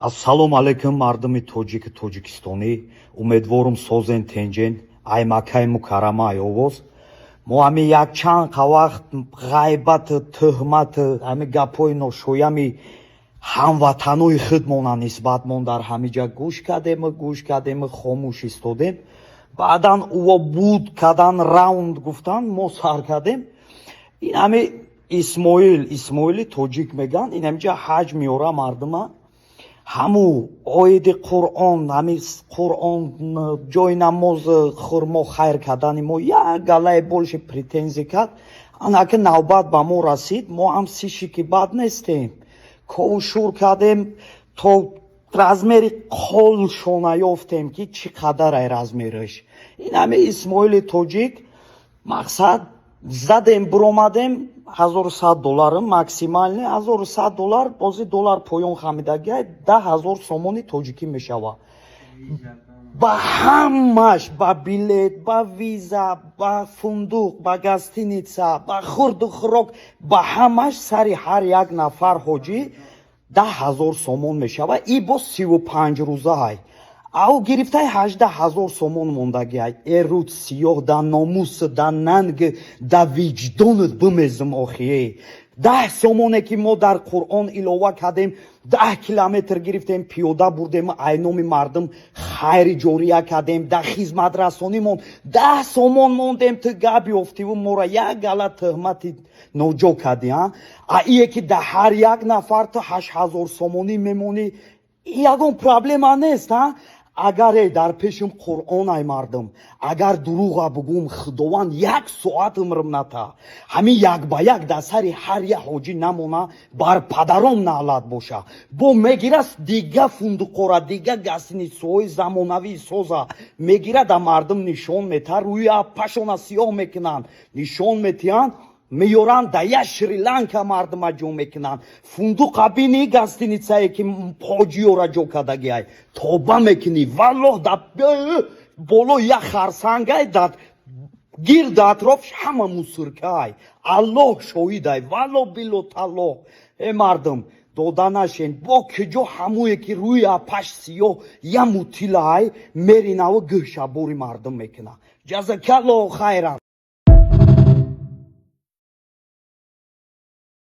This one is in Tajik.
Ассалому алейкум мардуми тоҷики Тоҷикистонӣ. Умедворум созен тенҷен. Ай Маккаи мукаррама ай овоз. Мо ҳами якчанд вақт ғайбату тӯҳмату ҳами гапҳои ношоями ҳамватанои худмона нисбатмон дар ҳамиҷа гӯш кардему хомӯш истодем. Баъдан ӯво буд кардан раунд гуфтан мо сар кардем. Ин ҳами Исмоили тоҷик меган. Ин ҳамиҷа ҳаҷ меёра мардума. ҳаму оиди Қуръон, ҳами Қуръон ҷои намоз хурмо хайр кардани мо як галае больше претензия кард. Анаки навбат ба мо расид. Мо ҳам сишики бад нестем. Ковшур кардем то размери қол шона ёфтем ки чӣ қадар ай размериш. Ин ҳами Исмоили тоҷик мақсад задем биромадем $1100 максимални $1100 бози доллар поён хамидагай 10,000 сомони тоҷикӣ мешава. Ба ҳамаш, ба билет, ба виза, ба фундуқ, ба гостиница, ба хурду хӯрок, ба ҳамаш сари ҳар як нафар ҳоҷӣ 10,000 сомон мешава. И бо 35 рӯзаҳай. Ав гирифтаи 18,000 сомон мондагиай. Эрут сиёҳ да номус да нанг да виҷдонат бимезм охие. 10 сомоне ки мо дар Қуръон илова кардем, 10 километр гирифтем, пиёда бурдем, айноми мардум хайри ҷория кардем, да хизматрасонимон 10 сомон мондем. Ту гап ёфтиву мора як гала тӯҳмати ноҷо кардӣ. ие ки да ҳар як нафар ту 8,000 сомонӣ мемонӣ, ягон проблема нест. Агаре дар пешим Қуръон ай мардум, агар дурӯға бугум худованд 1 соат умрм ната. Ҳамин як ба як дар сари ҳар як ҳоҷӣ намона, бар падаром наълат боша. Бо мегира дига фундуқора, дига гостиницаҳои замонавии соза мегира да мардум нишон мета, рӯи пашона сиёҳ мекунанд, нишон метиҳанд, меёранд да я Шри-Ланка мардума ҷо мекунанд. Фундуқа бини гостиницае ки ҳоҷиёра ҷо кардагиай. Тоба мекунӣ. Валлоҳ да боло як харсангай да гирду атроф ҳама мусуркаай. Аллоҳ шоҳидай. Валлоҳ билло таллоҳ. Мардум дода нашен. Бо куҷо ҳамое ки рӯи паш сиёҳ я мутилаай меринаву гӯшабори мардум мекуна. Ҷазакаллоҳу хайран.